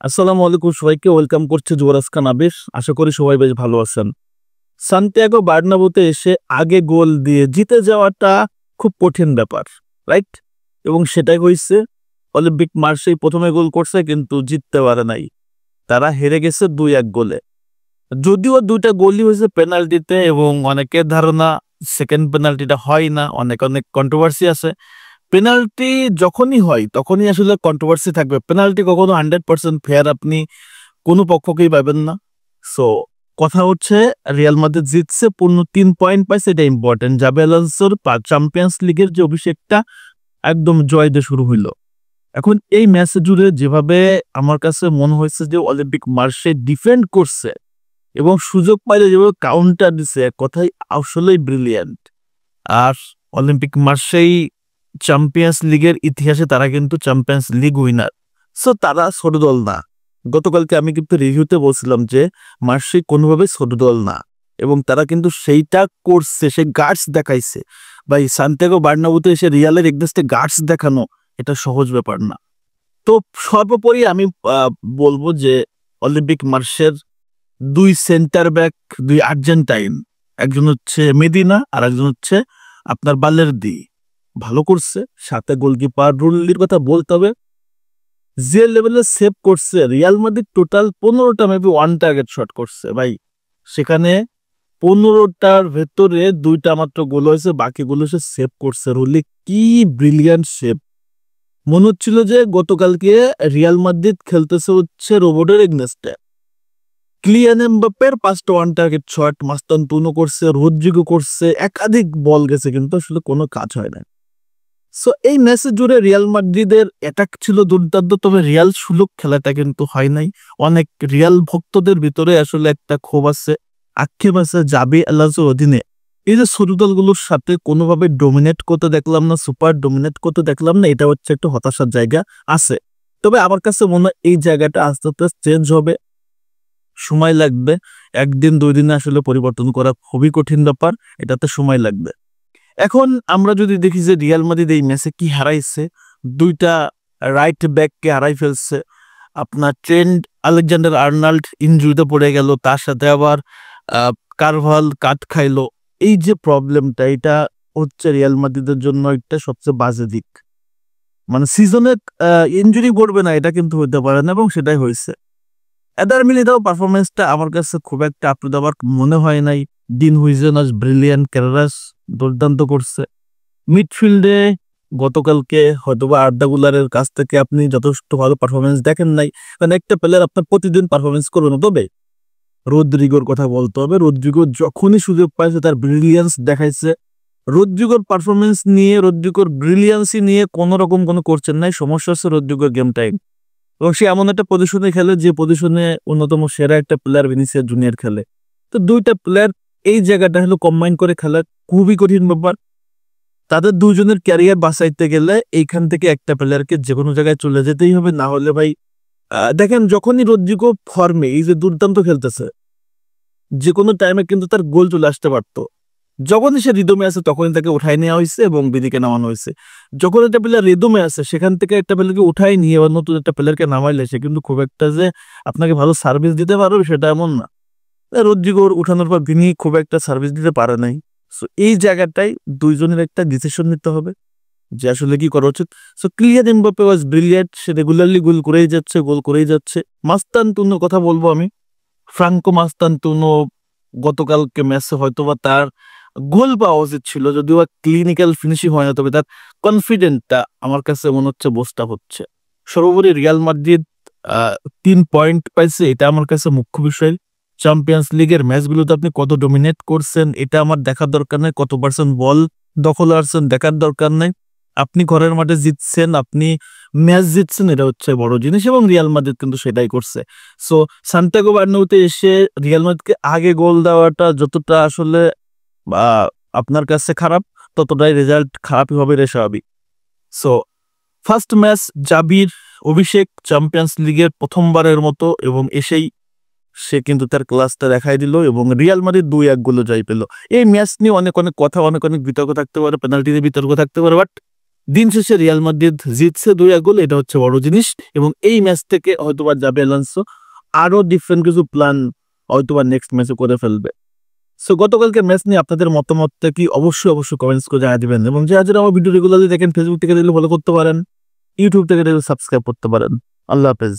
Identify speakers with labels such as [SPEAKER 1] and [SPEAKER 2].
[SPEAKER 1] আসসালামু আলাইকুম সবাইকে ওয়েলকাম করছে যুবরাজ খান আবির। আশা করি সবাই বেশ ভালো আছেন। সান্তিয়াগো বার্নাব্যুতে এসে আগে গোল দিয়ে জিতে যাওয়াটা খুব কঠিন ব্যাপার, রাইট? এবং সেটাই হইছে। অলিম্পিক মার্সেই প্রথমে গোল করছে কিন্তু জিততে পারে নাই। তারা হেরে গেছে 2-1 গোলে। যদিও দুইটা গোলই হয়েছে পেনাল্টিতে এবং অনেকের ধারণা সেকেন্ড পেনাল্টিটা হয় না, অনেক অনেক কন্ট্রোভার্সি আছে। পেনাল্টি যখনই হয় তখনই আসলে কন্ট্রোভার্সি থাকবে। পেনাল্টি কখনো 100% ফেয়ার আপনি কোনো পক্ষকেই পাবেন না। সো কথা হচ্ছে রিয়াল মাদ্রিদ জিতছে, পূর্ণ 3 পয়েন্ট পাইছে, এটা ইম্পর্টেন্ট। জাবি আলোনসোর চ্যাম্পিয়ন্স লিগের যে অভিষেকটা একদম জয় দিয়ে শুরু হইলো। এখন এই ম্যাচ জুড়ে যেভাবে আমার কাছে মনে হয়েছে যে অলিম্পিক মার্সে ডিফেন্ড করছে এবং সুযোগ পাইলে যেভাবে কাউন্টার দিছে, এক কথাই আসলেই ব্রিলিয়ান্ট। আর অলিম্পিক মার্সেই চ্যাম্পিয়ন্স লিগের ইতিহাসে তারা কিন্তু চ্যাম্পিয়ন্স লিগ উইনার। সো তারা ছোট দল না। গতকালকে আমি কিন্তু রিভিউতে বলছিলাম যে মার্সেই কোনোভাবে ছোট দল না, এবং তারা কিন্তু সেইটা করছে, সে গার্ডস দেখাইছে। ভাই, সান্তিয়াগো বার্নাব্যুতে এসে রিয়ালের এগেইনস্টে গার্ডস দেখানো এটা সহজ ব্যাপার না। তো সর্বোপরি আমি বলবো যে অলিম্পিক মার্সের দুই সেন্টার ব্যাক, দুই আর্জেন্টাইন, একজন হচ্ছে মেদিনা আর একজন হচ্ছে আপনার বালেরদি, ভালো করছে। সাথে গোলকিপার রুল্লির কথা বলতে হবে, যে লেভেলে সেভ করছে। রিয়াল মাদ্রিদ টোটাল 15টা মেবি ওয়ান টার্গেট শট করছে ভাই, সেখানে 15টার ভেতরে 2টা মাত্র গোল হয়েছে, বাকিগুলো সে সেভ করছে। রুল্লি কি ব্রিলিয়ান্ট সেভ! মনে হচ্ছিল যে গতকালকে রিয়াল মাদ্রিদ খেলতেছে হচ্ছে রোবটের এগনেস্টে। কিলিয়ান এমবাপ্পের 5টা ওয়ান টার্গেট শট মাস্তানতুনো করছে, রদ্রিগো করছে, একাধিক বল গেছে, কিন্তু আসলে কোনো কাজ হয় না। সো এই ম্যাচে জুড়ে রিয়াল মাদ্রিদের অ্যাটাক ছিল দুর্দান্ত, তবে রিয়াল সুলভ খেলাটা কিন্তু হয় নাই। অনেক রিয়াল ভক্তদের ভিতরে আসলে একটা ক্ষোভ আছে, আক্ষেপ আছে জাবি আলোনসোর অধীনে এই যে ছোট দলগুলোর সাথে কোনোভাবে ডোমিনেট করতে দেখলাম না, সুপার ডোমিনেট করতে দেখলাম না, এটা হচ্ছে একটা হতাশার জায়গা আছে। তবে আমার কাছে মনে হয় এই জায়গাটা আস্তে আস্তে চেঞ্জ হবে, সময় লাগবে। 1 দিন 2 দিনে আসলে পরিবর্তন করা খুবই কঠিন ব্যাপার, এটাতে সময় লাগবে। এখন আমরা যদি দেখি যে রিয়াল মাদ্রিদ এই ম্যাচে কি হারাইছে, 2টা রাইট ব্যাককে হারাই ফেলছে। আপনার ট্রেন্ট আলেকজান্ডার আর্নল্ড ইনজুরিতে পড়ে গেল, তার সাথে আবার কারভাল কাট খাইলো। এই যে প্রবলেমটা, এটা হচ্ছে রিয়াল মাদ্রিদের জন্য একটা সবচেয়ে বাজে দিক। মানে সিজনে ইনজুরি করবে না এটা কিন্তু হতে পারে না, এবং সেটাই হয়েছে। এদার মিলিতাও পারফরমেন্সটা আমার কাছে খুব একটা আপ টু দ্য মার্ক মনে হয় নাই। ডিন হুইজেনাস ব্রিলিয়ান্ট, ক্যারেরাস দুর্দান্ত করছে। মিডফিল্ডে গতকালকে হয়তোবা আর্দা গুলারের কাছ থেকে আপনি যথেষ্ট ভালো পারফরমেন্স দেখেন নাই, কারণ একটা প্লেয়ার আপনার প্রতিদিন পারফরমেন্স করবে না। তবে রদ্রিগোর কথা বলতে হবে, রদ্রিগো যখনই সুযোগ পাইছে তার ব্রিলিয়ান্স দেখাইছে। রদ্রিগোর পারফরমেন্স নিয়ে, রদ্রিগোর ব্রিলিয়ান্সি নিয়ে কোনো রকম কোনো করছেন নাই। সমস্যা হচ্ছে রদ্রিগোর গেম টাইম, এবং সে এমন একটা পজিশনে খেলে যে পজিশনে অন্যতম সেরা একটা প্লেয়ার ভিনিসিয়াস জুনিয়র খেলে। তো 2টা প্লেয়ার এই জায়গাটা হলো কম্বাইন করে খেলা খুবই কঠিন ব্যাপার। তাদের দুজনের ক্যারিয়ার বাঁচাইতে গেলে এইখান থেকে একটা প্লেয়ারকে যে কোনো জায়গায় চলে যেতেই হবে, না হলে ভাই দেখেন যখনই রদ্রিগো ফর্মে এই যে দুর্দান্ত খেলতেছে, যে কোনো টাইমে কিন্তু তার গোল চলে আসতে পারতো। যখনই সে রিদমে আছে তখনই তাকে উঠাই নেওয়া হয়েছে এবং বিদিকে নামানো হয়েছে। যখন একটা প্লেয়ার রিদমে আছে সেখান থেকে একটা প্লেয়ারকে উঠাই নিয়ে আবার নতুন একটা প্লেয়ারকে নামাইলে সে কিন্তু খুব একটা যে আপনাকে ভালো সার্ভিস দিতে পারবে সেটা এমন না। রদ্রিগোর উঠানোর পর ভিনি খুব একটা সার্ভিস দিতে পারে নাই। সো এই জায়গাটাই দুইজনের একটা ডিসিশন নিতে হবে যে আসলে কি করা উচিত। So Kylian Mbappe was brilliant, সে রেগুলারলি গোল করেই যাচ্ছে, গোল করেই যাচ্ছে। মাস্তানতুনোর কথা বলবো আমি, ফ্রাঙ্কো মাস্তানতুনো গতকালকে ম্যাচে হয়তোবা তার গোল পাওয়া উচিত ছিল, যদিও ক্লিনিক্যাল ফিনিশিং হয় না, তবে তার কনফিডেন্টটা আমার কাছে মনে হচ্ছে বোস্ট আপ হচ্ছে। সর্বোপরি রিয়াল মাদ্রিদ 3 পয়েন্ট পাইছে, এটা আমার কাছে মুখ্য বিষয়। চ্যাম্পিয়ন্স লিগের ম্যাচগুলোতে আপনি কত ডোমিনেট করছেন এটা আমার দেখার দরকার নেই, কত পার্সেন্ট বল দখল আসছেন দেখার দরকার নেই। আপনি ঘরের মাঠে জিতছেন, আপনি ম্যাচ জিতছেন, এটা হচ্ছে বড় জিনিস, এবং রিয়াল মাদ্রিদ কিন্তু সেটাই করছে। সো সান্তিয়াগো বার্নাব্যুতে এসে রিয়াল মাদ্রিদকে আগে গোল দেওয়াটা যতটা আসলে আপনার কাছে খারাপ, ততটাই রেজাল্ট খারাপই হবে, রে স্বাভাবিক। সো ফার্স্ট ম্যাচ জাবির অভিষেক চ্যাম্পিয়ন্স লিগের প্রথমবারের মতো, এবং এসেই সে কিন্তু তার ক্লাসটা দেখাই দিল এবং রিয়াল মাদ্রিদ 2-1 গোলে জয় পেল। এই ম্যাচ নিয়ে অনেক অনেক কথা, অনেক অনেক বিতর্ক থাকতে পারে, পেনাল্টিতে বিতর্ক থাকতে পারে, বাট দিন শেষে রিয়াল মাদ্রিদ জিতছে 2 গোল, এটা হচ্ছে বড় জিনিস। এবং এই ম্যাচ থেকে হয়তোবা জাবি আলোনসো আরো ডিফারেন্ট কিছু প্ল্যান হয়তোবা নেক্সট ম্যাচে করে ফেলবে। সো গতকালকে ম্যাচ নিয়ে আপনাদের মতামতটা কি অবশ্যই কমেন্টস করে জানিয়ে দিবেন। এবং যারা আমার ভিডিও রেগুলারলি দেখেন ফেসবুক থেকে দেখলে ফলো করতে পারেন, ইউটিউব থেকে দেখলে সাবস্ক্রাইব করতে পারেন। আল্লাহ হাফেজ।